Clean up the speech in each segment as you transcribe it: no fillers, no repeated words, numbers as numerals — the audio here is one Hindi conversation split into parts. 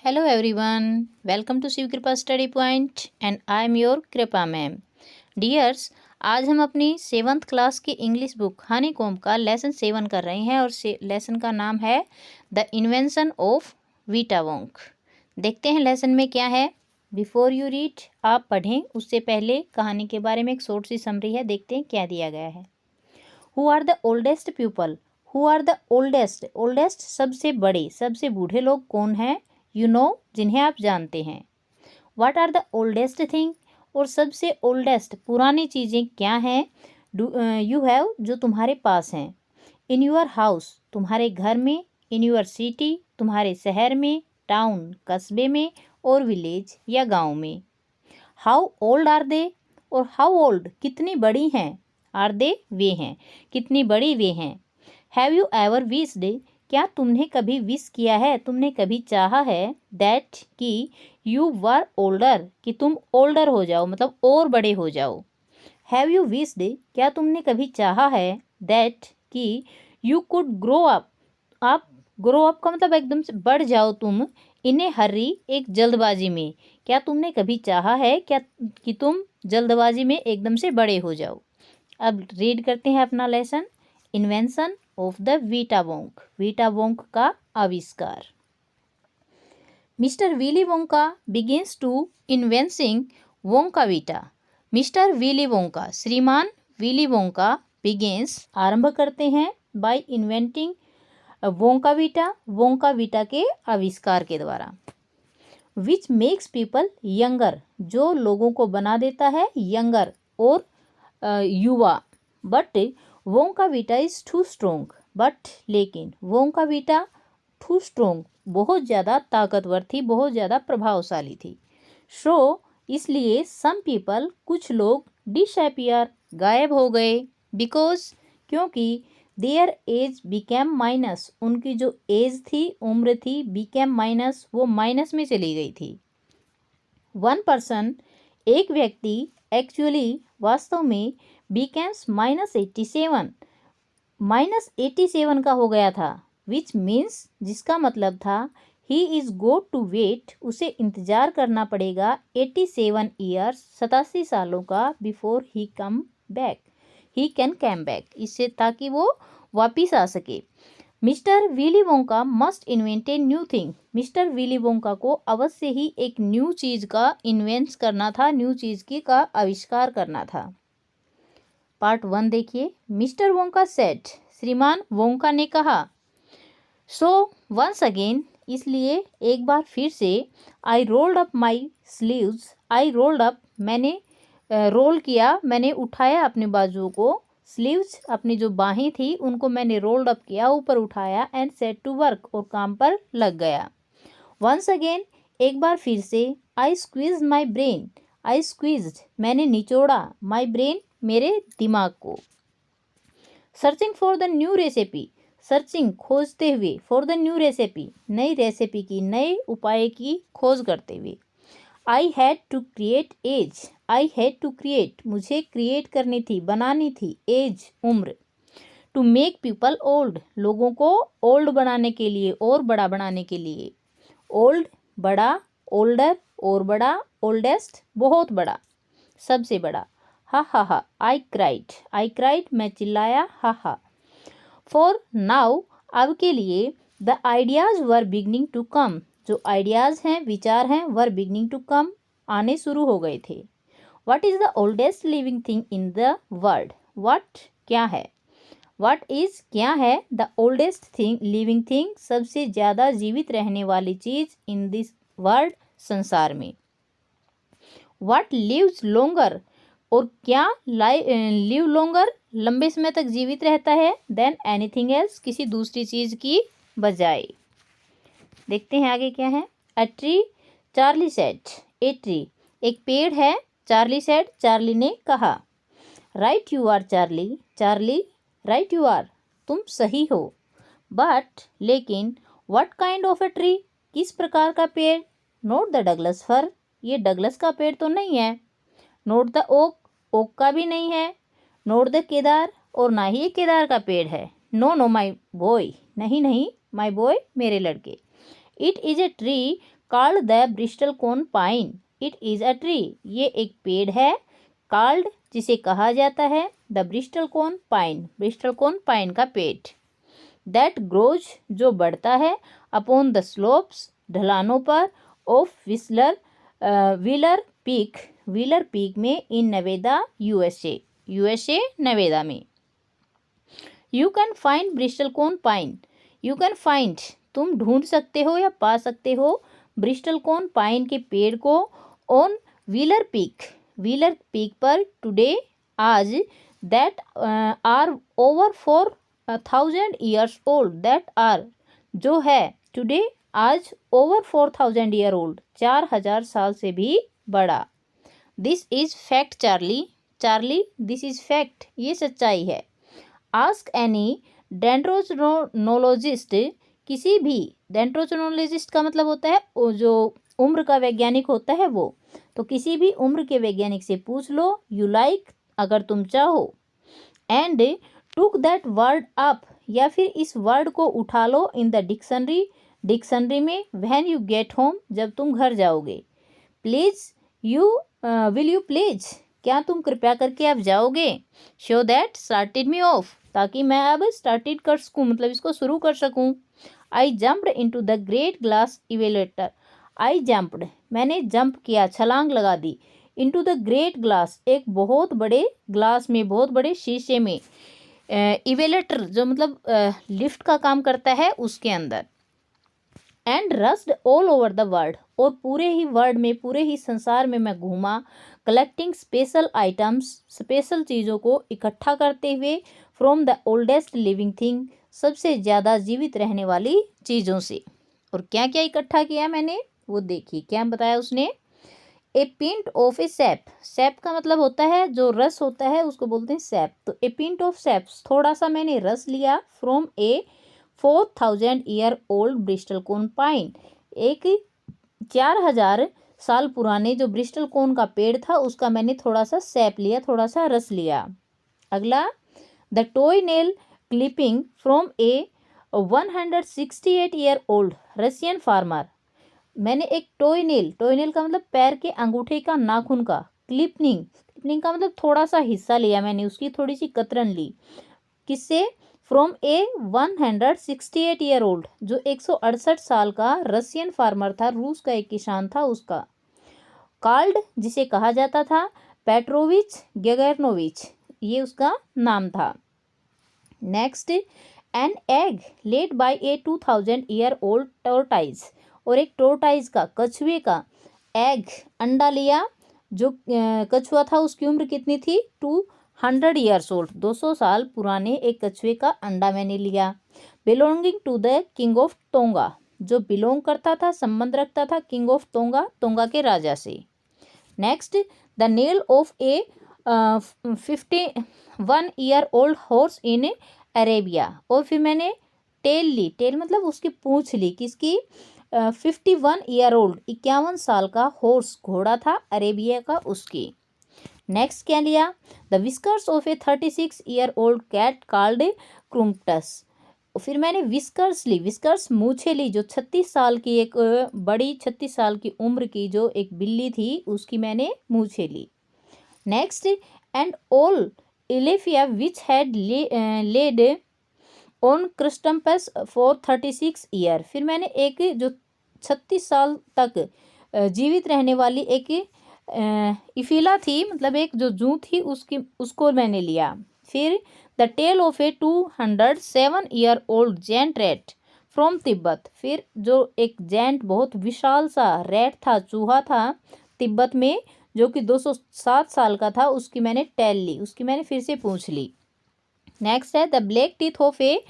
Hello everyone, welcome to Shiv कृपा study point and I am your कृपा मैम। डियर्स, आज हम अपनी 7th क्लास की इंग्लिश बुक हनीकॉम्ब का लेसन 7 कर रहे हैं और लेसन का नाम है द इन्वेंशन ऑफ वीटा वोंक। देखते हैं लेसन में क्या है। बिफोर यू रीड, आप पढ़ें उससे पहले कहानी के बारे में एक शॉर्ट सी समरी है। देखते हैं क्या दिया गया है। Who are the oldest people, who are the oldest, oldest सबसे बड़े, सबसे बूढ़े लोग कौन हैं। यू नो, जिन्हें आप जानते हैं। What are the oldest thing, और सबसे ओल्डेस्ट पुरानी चीज़ें क्या हैं। यू हैव, जो तुम्हारे पास हैं। इन यूर हाउस, तुम्हारे घर में। इन यूर सिटी, तुम्हारे शहर में। टाउन, कस्बे में। और विलेज या गांव में। हाउ ओल्ड आर दे, और हाउ ओल्ड कितनी बड़ी हैं। आर दे, वे हैं, कितनी बड़ी वे हैं। हैव यू एवर विश्ड, क्या तुमने कभी विश किया है, तुमने कभी चाहा है। दैट, कि यू वर ओल्डर, कि तुम ओल्डर हो जाओ, मतलब और बड़े हो जाओ। हैव यू विश्ड, क्या तुमने कभी चाहा है। दैट, कि यू कुड ग्रो अप, आप ग्रो अप का मतलब एकदम से बढ़ जाओ तुम। इन ए हर्री, एक जल्दबाजी में। क्या तुमने कभी चाहा है क्या कि तुम जल्दबाजी में एकदम से बड़े हो जाओ। अब रीड करते हैं अपना lesson. Invention of the Vita Wonk, Vita Wonk का आविष्कार। Mr Willy Wonka begins to inventing Wonka Vita. Mr Willy Wonka, श्रीमान विली वोंका, बिगिंस आरंभ करते हैं, by inventing Wonka Vita, Wonka Vita के आविष्कार के द्वारा। विच मेक्स पीपल यंगर, जो लोगों को बना देता है यंगर और युवा। But Wonka Vita is too strong, but लेकिन वोंका वीटा टू स्ट्रोंग, बहुत ज़्यादा ताकतवर थी, बहुत ज़्यादा प्रभावशाली थी। सो इसलिए सम पीपल, कुछ लोग, डिसअपियर, गायब हो गए। बिकॉज, क्योंकि देयर एज बिकेम माइनस, उनकी जो एज थी, उम्र थी, बिकेम माइनस, वो माइनस में चली गई थी। वन पर्सन, एक व्यक्ति, एक्चुअली वास्तव में, बिकेम्स -87, -87 का हो गया था। विच मीन्स, जिसका मतलब था, he is go to wait, उसे इंतज़ार करना पड़ेगा 87 ईयर्स, 87 सालों का, before he come back, he can come back, इससे ताकि वो वापिस आ सके। Mister Willy Wonka must invent a new thing, Mister Willy Wonka को अवश्य ही एक न्यू चीज़ का इन्वेंट करना था, न्यू चीज़ की का आविष्कार करना था। पार्ट 1 देखिए। मिस्टर वोंका सेड, श्रीमान वोंका ने कहा। सो वंस अगेन, इसलिए एक बार फिर से। I rolled up my sleeves, I rolled up, मैंने रोल किया, मैंने उठाया अपने बाजुओं को। स्लीव्स, अपनी जो बाहें थी उनको मैंने रोल्ड अप किया, ऊपर उठाया। एंड सेट टू वर्क, और काम पर लग गया। वंस अगेन, एक बार फिर से। I squeeze my brain, I squeezed, मैंने निचोड़ा। माई ब्रेन, मेरे दिमाग को। Searching for the new recipe, searching खोजते हुए, फॉर द न्यू रेसिपी, नई रेसिपी की, नए उपाय की खोज करते हुए। I had to create as, I had to create, मुझे क्रिएट करनी थी, बनानी थी, एज, उम्र। टू मेक पीपल ओल्ड, लोगों को ओल्ड बनाने के लिए, और बड़ा बनाने के लिए। ओल्ड, बड़ा, ओल्डर, और बड़ा, ओल्डेस्ट, बहुत बड़ा, सबसे बड़ा। हा हा हा, आई क्राइड, मैं चिल्लाया, हा हा। फॉर नाउ, अब के लिए। The ideas were beginning to come, जो आइडियाज़ हैं, विचार हैं, वर बिगनिंग टू कम, आने शुरू हो गए थे। What is the oldest living thing in the world, what, क्या है। व्हाट इज़, क्या है। The oldest thing, living thing, सबसे ज़्यादा जीवित रहने वाली चीज़, इन दिस वर्ल्ड, संसार में। व्हाट लिव्स लॉन्गर, और क्या लिव लॉन्गर, लंबे समय तक जीवित रहता है, देन एनीथिंग एल्स, किसी दूसरी चीज़ की बजाय। देखते हैं आगे क्या है। A tree, Charlie said, a tree, एक पेड़ है। चार्ली सेड, चार्ली ने कहा। Right you are Charlie, Charlie, right you are, तुम सही हो। बट, लेकिन, what kind of a tree, किस प्रकार का पेड़। नॉट द डगलस फर, ये डगलस का पेड़ तो नहीं है। नोट द ओक, ओक का भी नहीं है। नोट द केदार, और ना ही ये केदार का पेड़ है। नो नो माई बॉय, नहीं नहीं, माई बॉय, मेरे लड़के। It is a tree called the bristlecone pine, it is a tree, ये एक पेड़ है, कॉल्ड जिसे कहा जाता है, the bristlecone pine, bristlecone pine का पेड़, दैट ग्रोज जो बढ़ता है, अपॉन द स्लोप्स ढलानों पर, ऑफ व्हीलर पीक में, इन नवेदा यूएसए नवेदा में। You can find bristlecone pine, you can find तुम ढूंढ सकते हो या पा सकते हो, ब्रिस्टल कॉन पाइन के पेड़ को, ऑन व्हीलर पीक पर, टुडे आज, that are over 4,000 years old, that are जो है, टुडे आज, ओवर 4,000 ईयर ओल्ड 4,000 साल से भी बड़ा। This is fact Charlie this is fact, ये सच्चाई है। आस्क एनी डेंड्रोनोलॉजिस्ट, किसी भी, डेंड्रोनोलॉजिस्ट का मतलब होता है वो जो उम्र का वैज्ञानिक होता है वो, तो किसी भी उम्र के वैज्ञानिक से पूछ लो, यू लाइक अगर तुम चाहो, and took that word up, या फिर इस वर्ड को उठा लो, इन द डिक्शनरी में, व्हेन यू गेट होम, जब तुम घर जाओगे, प्लीज विल यू प्लीज, क्या तुम कृपया करके आप जाओगे, show that started me of, ताकि मैं अब स्टार्टेड कर सकूँ, मतलब इसको शुरू कर सकूँ। I jumped into the great glass elevator, I jumped मैंने जंप किया, छलांग लगा दी, इनटू द ग्रेट ग्लास एक बहुत बड़े ग्लास में, बहुत बड़े शीशे में, इवेलेटर जो मतलब लिफ्ट का काम करता है उसके अंदर, and rushed all over the world, और पूरे ही वर्ल्ड में, पूरे ही संसार में मैं घूमा, कलेक्टिंग स्पेशल आइटम्स, स्पेशल चीज़ों को इकट्ठा करते हुए, from the oldest living thing, सबसे ज़्यादा जीवित रहने वाली चीज़ों से। और क्या क्या इकट्ठा किया मैंने, वो देखिए क्या बताया उसने, ए पिंट ऑफ ए सैप का मतलब होता है जो रस होता है उसको बोलते हैं सैप, तो ए पिंट ऑफ सैप थोड़ा सा मैंने रस लिया, from A 4,000 year old Bristol cone pine, एक 4,000 साल पुराने जो ब्रिस्टल कोन का पेड़ था उसका मैंने थोड़ा सा सैप लिया, थोड़ा सा रस लिया। अगला, the toy nail clipping from A 168 year old Russian farmer, मैंने एक टॉय नेल का मतलब पैर के अंगूठे का नाखून का, क्लिपिंग का मतलब थोड़ा सा हिस्सा लिया मैंने, उसकी थोड़ी सी कतरन ली, किससे, फ्रॉम ए 168 ईयर ओल्ड जो 168 साल का रशियन फार्मर था, रूस का एक किसान था उसका, कॉल्ड जिसे कहा जाता था, पेट्रोविच गेगरनोविच, ये उसका नाम था। Next, an egg led by A 2,000 year old tortoise, और एक टोर्टाइज का, कछुए का एग, अंडा लिया, जो कछुआ था उसकी उम्र कितनी थी, 200 ईयर्स ओल्ड 200 साल पुराने एक कछुए का अंडा मैंने लिया। Belonging to the king of Tonga, जो बिलोंग करता था, संबंध रखता था किंग ऑफ तोंगा के राजा से। Next, the nail of A 51 year old horse in Arabia, और फिर मैंने टेल ली, टेल मतलब उसकी पूंछ ली, किसकी, 51 ईयर ओल्ड 51 साल का हॉर्स घोड़ा था अरेबिया का उसकी। नेक्स्ट क्या लिया, the whiskers of a 36 year old cat called Crumpets, फिर मैंने विस्कर्स ली, विस्कर्स मूछे ली, जो 36 साल की एक बड़ी 36 साल की उम्र की जो एक बिल्ली थी उसकी मैंने मूछे ली। नेक्स्ट, एंड ऑल इलेफिया which had lived on Crumpets for 36 year, फिर मैंने एक जो 36 साल तक जीवित रहने वाली एक इफिला थी, मतलब एक जो जूं थी उसको मैंने लिया। फिर the tale of a 207 year old gent rat from Tibet, फिर जो एक जेंट बहुत विशाल सा रैट था, चूहा था तिब्बत में, जो कि 207 साल का था, उसकी मैंने टेल ली, उसकी मैंने फिर से पूछ ली। नेक्स्ट है the black teeth of a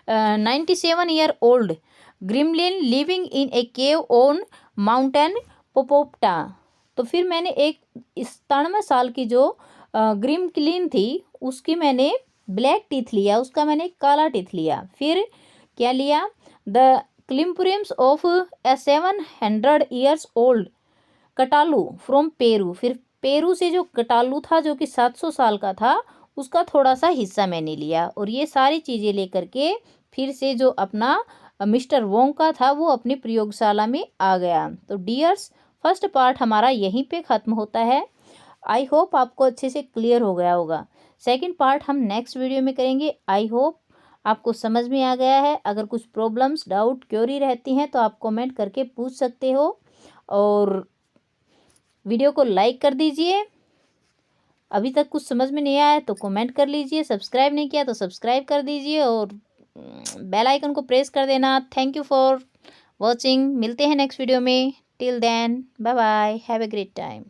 97 year old gremlin living in a cave on mountain पोपोप्टा, तो फिर मैंने एक 97 साल की जो ग्रिमलिन थी उसकी मैंने ब्लैक टीथ लिया, उसका मैंने काला टीथ लिया। फिर क्या लिया, द क्लिम्पुरियम्स ऑफ ए 700 ईयर्स ओल्ड कटालू फ्रॉम पेरू, फिर पेरू से जो कटालू था जो कि 700 साल का था उसका थोड़ा सा हिस्सा मैंने लिया। और ये सारी चीज़ें लेकर के फिर से जो अपना मिस्टर वोंग का था वो अपनी प्रयोगशाला में आ गया। तो डियर्स, फर्स्ट पार्ट हमारा यहीं पे ख़त्म होता है। आई होप आपको अच्छे से क्लियर हो गया होगा। सेकंड पार्ट हम नेक्स्ट वीडियो में करेंगे। आई होप आपको समझ में आ गया है। अगर कुछ प्रॉब्लम्स, डाउट, क्वेरी रहती हैं तो आप कमेंट करके पूछ सकते हो, और वीडियो को लाइक कर दीजिए। अभी तक कुछ समझ में नहीं आया तो कमेंट कर लीजिए। सब्सक्राइब नहीं किया तो सब्सक्राइब कर दीजिए और बेल आइकन को प्रेस कर देना। Thank you for watching. मिलते हैं नेक्स्ट वीडियो में। Till then, bye bye, have a great time.